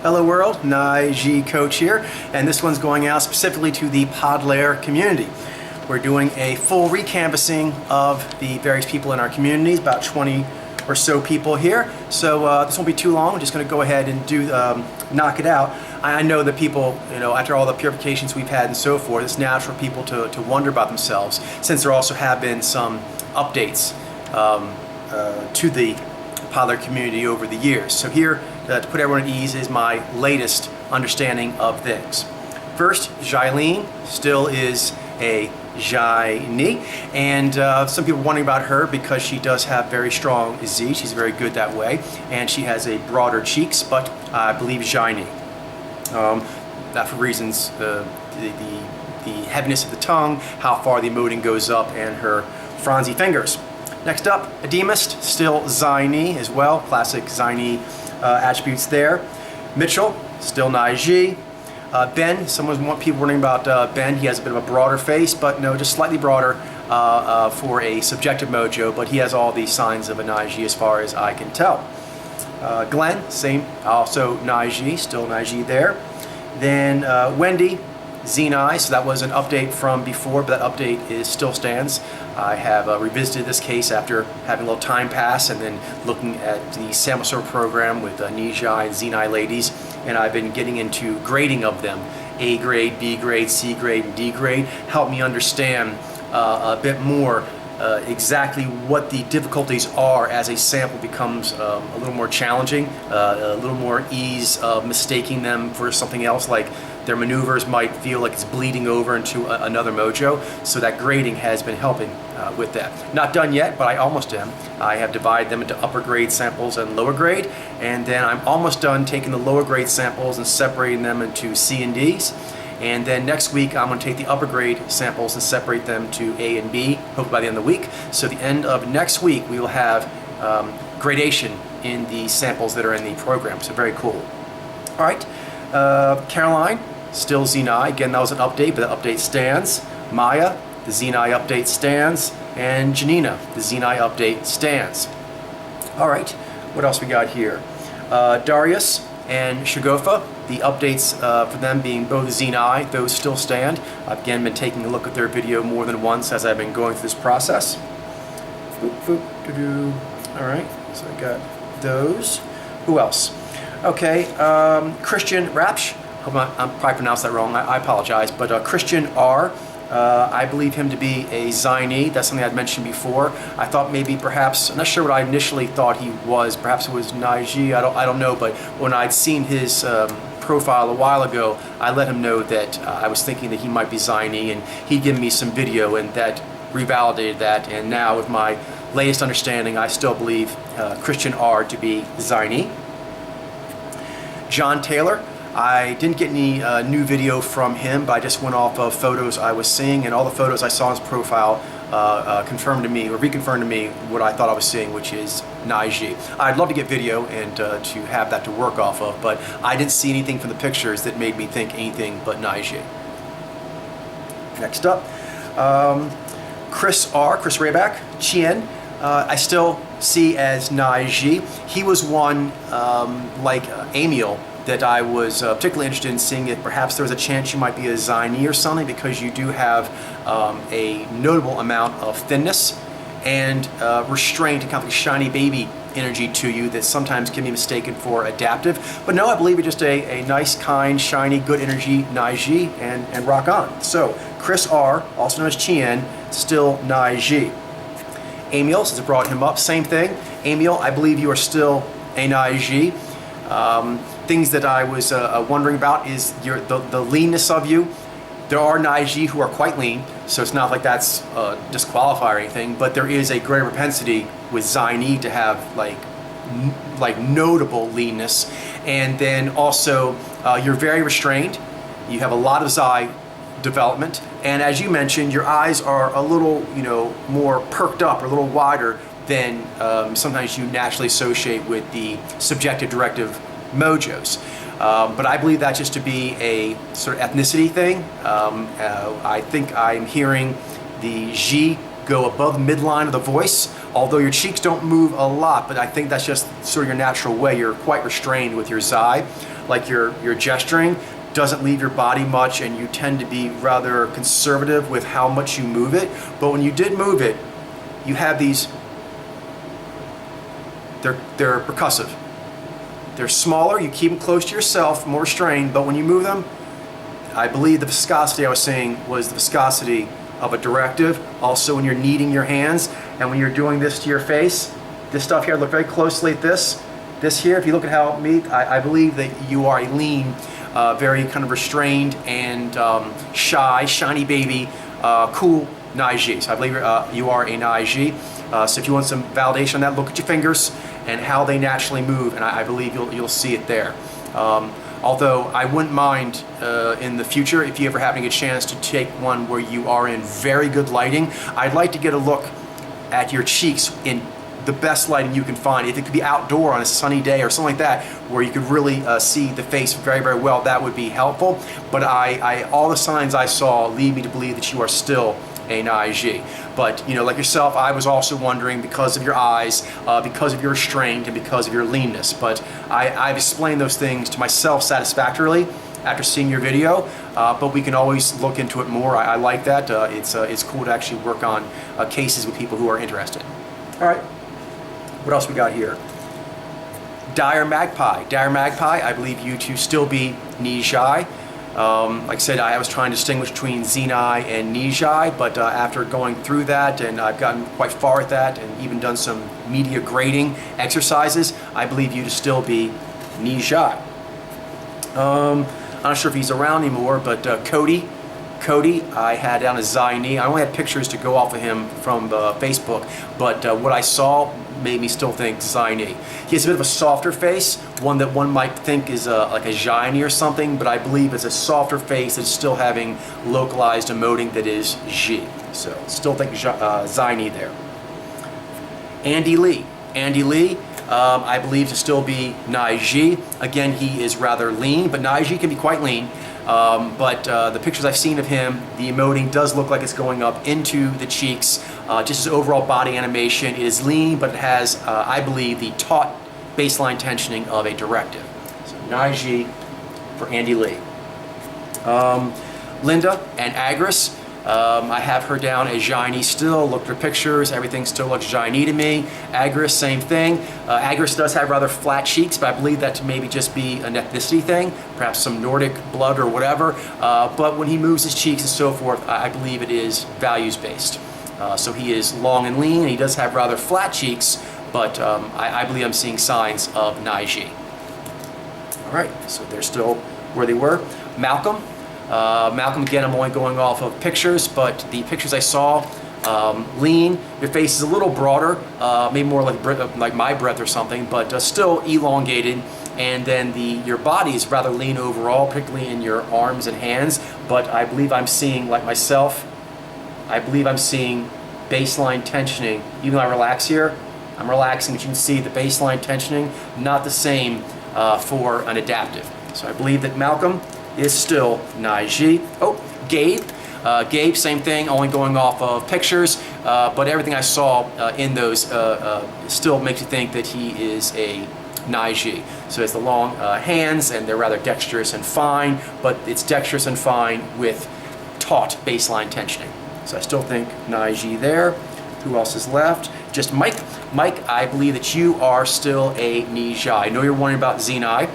Hello world, Nai G Coach here, and this one's going out specifically to the Podlair community. We're doing a full recanvassing of the various people in our communities, about 20 or so people here. So this won't be too long. I'm just going to go ahead and do knock it out. I know that people, after all the purifications we've had and so forth, it's natural for people to wonder about themselves, since there also have been some updates to the Podlair community over the years. So here, to put everyone at ease, is my latest understanding of things. First, Jailene still is a Jaini, and some people are wondering about her because she does have very strong Z. She's very good that way, and she has a broader cheeks, but I believe Jaini. That for reasons, the heaviness of the tongue, how far the emoting goes up, and her fronzy fingers. Next up, Ademist, still Zaini as well, classic Zaini attributes there. Mitchell, still Naiji. Ben, people wondering about Ben. He has a bit of a broader face, but no, just slightly broader for a subjective mojo, but he has all the signs of a Naiji as far as I can tell. Glenn, same, also Naiji, still Naiji there. Then Wendy, Zenai, so that was an update from before, but that update still stands. I have revisited this case after having a little time pass and then looking at the sample sort program with Nijai and Zenai ladies, and I've been getting into grading of them. A grade, B grade, C grade, and D grade. Help me understand a bit more exactly what the difficulties are as a sample becomes a little more challenging, a little more ease of mistaking them for something else, like their maneuvers might feel like it's bleeding over into another mojo. So that grading has been helping with that. Not done yet, but I almost am. I have divided them into upper grade samples and lower grade, and then I'm almost done taking the lower grade samples and separating them into C and Ds. And then next week I'm going to take the upper grade samples and separate them to A and B, hopefully by the end of the week. So the end of next week we will have gradation in the samples that are in the program. So very cool. All right, Caroline, still Zenai. Again, that was an update, but the update stands. Maya, the Zenai update stands. And Janina, the Zenai update stands. All right, what else we got here? Darius and Shagofa, the updates for them being both Zenai, those still stand. I've again been taking a look at their video more than once as I've been going through this process. All right, so I got those. Who else? Okay, Christian Rapsh. Hope I'm probably pronounced that wrong. I apologize, but Christian R. I believe him to be a Zaini. That's something I'd mentioned before. I thought maybe perhaps, I'm not sure what I initially thought he was. Perhaps it was Naiji. I don't know. But when I'd seen his profile a while ago, I let him know that I was thinking that he might be Zaini, and he'd given me some video, and that revalidated that. And now, with my latest understanding, I still believe Christian R to be Zaini. John Taylor. I didn't get any new video from him, but I just went off of photos I was seeing, and all the photos I saw in his profile confirmed to me, or reconfirmed to me, what I thought I was seeing, which is Naiji. I'd love to get video and to have that to work off of, but I didn't see anything from the pictures that made me think anything but Naiji. Next up, Chris Rayback, Chien. I still see as Naiji. He was one like Amiel that I was particularly interested in seeing if perhaps there was a chance you might be a Zaini or something, because you do have a notable amount of thinness and restraint and kind of like shiny baby energy to you that sometimes can be mistaken for adaptive. But no, I believe you're just a nice, kind, shiny, good energy Naiji, and rock on. So Chris R, also known as Chien, still Naiji. Amiel, since I brought him up, same thing. Amiel, I believe you are still a Naiji. Things that I was wondering about is the leanness of you. There are Naiji who are quite lean, so it's not like that's disqualified or anything, but there is a greater propensity with Zaini to have like notable leanness. And then also you're very restrained. You have a lot of Zai development, and as you mentioned, your eyes are a little more perked up, or a little wider than sometimes you naturally associate with the subjective directive mojos. But I believe that just to be a sort of ethnicity thing. I think I'm hearing the G go above the midline of the voice, although your cheeks don't move a lot, but I think that's just sort of your natural way. You're quite restrained with your Zai. like you're gesturing, doesn't leave your body much, and you tend to be rather conservative with how much you move it. But when you did move it, you have these, they're percussive. They're smaller, you keep them close to yourself, more restrained, but when you move them, I believe the viscosity I was saying was the viscosity of a directive. Also when you're kneading your hands, and when you're doing this to your face, this stuff here, look very closely at this here, if you look at how I believe that you are a lean, very kind of restrained and shy, shiny baby, cool Naiji. So I believe you are a Naiji. So if you want some validation on that, look at your fingers and how they naturally move, and I believe you'll see it there. Although I wouldn't mind in the future, if you ever happen to get a chance to take one where you are in very good lighting, I'd like to get a look at your cheeks in the best lighting you can find. If it could be outdoor on a sunny day or something like that, where you could really see the face very, very well, that would be helpful. But all the signs I saw lead me to believe that you are still a Naiji. But like yourself, I was also wondering because of your eyes, because of your restraint, and because of your leanness. But I've explained those things to myself satisfactorily after seeing your video. But we can always look into it more. I like that. It's cool to actually work on cases with people who are interested. All right. What else we got here? Dire Magpie. Dire Magpie, I believe you to still be Nijai. Like I said, I was trying to distinguish between Zenai and Nijai, but after going through that, and I've gotten quite far at that, and even done some media grading exercises, I believe you to still be Nijai. I'm not sure if he's around anymore, but Cody, I had down as Zaini. I only had pictures to go off of him from Facebook, but what I saw made me still think Zaini. He has a bit of a softer face, one that one might think is like a Jaini or something, but I believe it's a softer face that's still having localized emoting that is Ji. So still think Zaini there. Andy Lee. I believe to still be Naiji. Again, he is rather lean, but Naiji can be quite lean. But the pictures I've seen of him, the emoting does look like it's going up into the cheeks. Just his overall body animation, it is lean, but it has, I believe, the taut baseline tensioning of a directive. So Naiji for Andy Lee. Linda and Agris. I have her down as Jaini still. Looked at her pictures, everything still looks Jaini to me. Agris, same thing. Agris does have rather flat cheeks, but I believe that to maybe just be an ethnicity thing, perhaps some Nordic blood or whatever. But when he moves his cheeks and so forth, I believe it is values-based. So he is long and lean, and he does have rather flat cheeks, but I believe I'm seeing signs of Naiji. All right, so they're still where they were. Malcolm. Malcolm, again, I'm only going off of pictures, but the pictures I saw, lean, your face is a little broader, maybe more like my breadth or something, but still elongated, and then your body is rather lean overall, particularly in your arms and hands, but I believe I'm seeing, like myself, I believe I'm seeing baseline tensioning. Even though I relax here, I'm relaxing, but you can see the baseline tensioning, not the same for an adaptive. So I believe that Malcolm is still Naiji. Oh, Gabe. Gabe, same thing, only going off of pictures, but everything I saw in those still makes you think that he is a Naiji. So it's the long hands, and they're rather dexterous and fine, but it's dexterous and fine with taut baseline tensioning. So I still think Naiji there. Who else is left? Just Mike. Mike, I believe that you are still a Nijai. I know you're wondering about Zenai.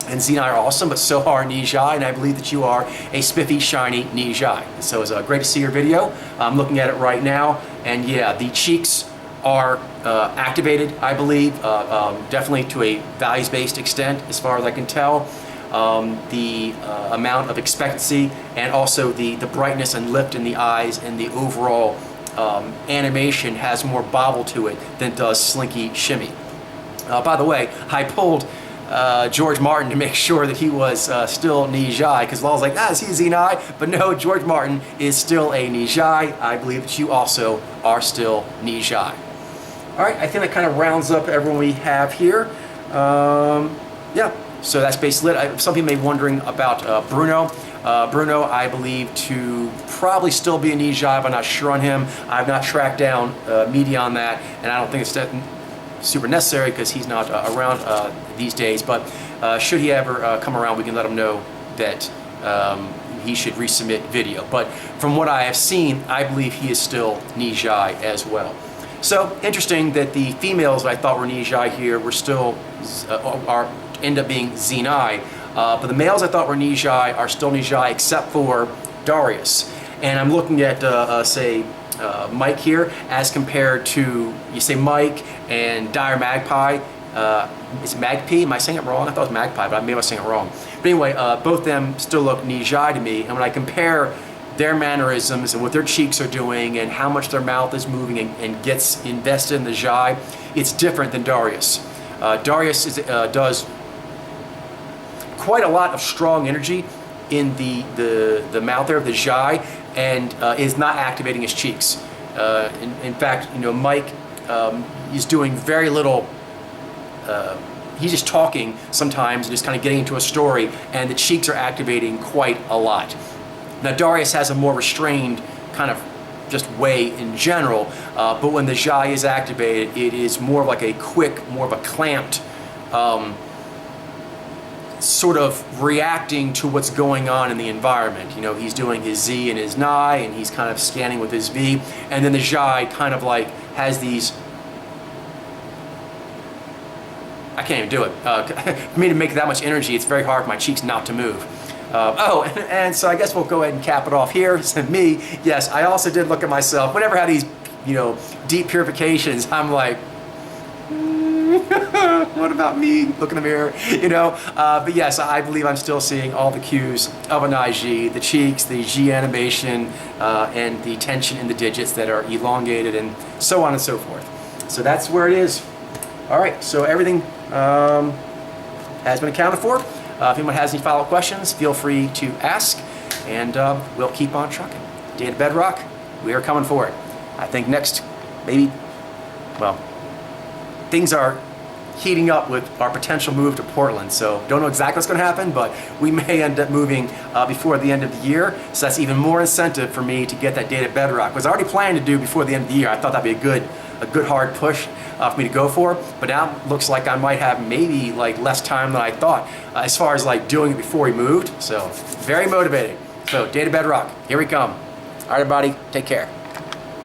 And Zenai are awesome, but so are Nijai, and I believe that you are a spiffy, shiny Nijai. So it's great to see your video. I'm looking at it right now, and yeah, the cheeks are activated, I believe, definitely to a values-based extent, as far as I can tell. The amount of expectancy, and also the brightness and lift in the eyes, and the overall animation has more bobble to it than does Slinky Shimmy. By the way, I pulled George Martin to make sure that he was still Nijai, because Lal was like, is he Zenai? But no, George Martin is still a Nijai. I believe that you also are still Nijai. All right, I think that kind of rounds up everyone we have here. Yeah, so that's basically it. Some people may be wondering about Bruno. Bruno, I believe to probably still be a Nijai, but I'm not sure on him. I've not tracked down media on that, and I don't think it's super necessary because he's not around these days. But should he ever come around, we can let him know that he should resubmit video. But from what I have seen, I believe he is still Nijai as well. So interesting that the females that I thought were Nijai here were still end up being Zenai, but the males I thought were Nijai are still Nijai except for Darius. And I'm looking at say Mike here as compared to, you say Mike and Dire Magpie. It's Magpie, am I saying it wrong? I thought it was Magpie, but maybe I was saying it wrong. But anyway, both of them still look Nijai to me, and when I compare their mannerisms and what their cheeks are doing and how much their mouth is moving and gets invested in the Jai, it's different than Darius. Darius does quite a lot of strong energy in the mouth there of the Jai, and is not activating his cheeks. In fact, Mike is doing very little. He's just talking sometimes and just kind of getting into a story, and the cheeks are activating quite a lot. Now Darius has a more restrained kind of just way in general, but when the Jai is activated, it is more like a quick, more of a clamped sort of reacting to what's going on in the environment. He's doing his Z and his Nai, and he's kind of scanning with his V, and then the Jai kind of like has these, I can't even do it. For me to make that much energy, it's very hard for my cheeks not to move. And so I guess we'll go ahead and cap it off here. So me, yes, I also did look at myself. Whenever I have these, deep purifications, I'm like, what about me? Look in the mirror, But yes, I believe I'm still seeing all the cues of an IG, the cheeks, the G animation, and the tension in the digits that are elongated, and so on and so forth. So that's where it is. All right, so everything has been accounted for. If anyone has any follow-up questions, feel free to ask, and we'll keep on trucking. Data Bedrock, we are coming for it. I think next, maybe, well, things are heating up with our potential move to Portland, so don't know exactly what's going to happen, but we may end up moving before the end of the year, so that's even more incentive for me to get that Data Bedrock. Because I already planned to do before the end of the year. I thought that'd be a good hard push for me to go for, but now it looks like I might have maybe like less time than I thought as far as like doing it before we moved. So very motivating. So Data Bedrock, here we come. All right, everybody, take care.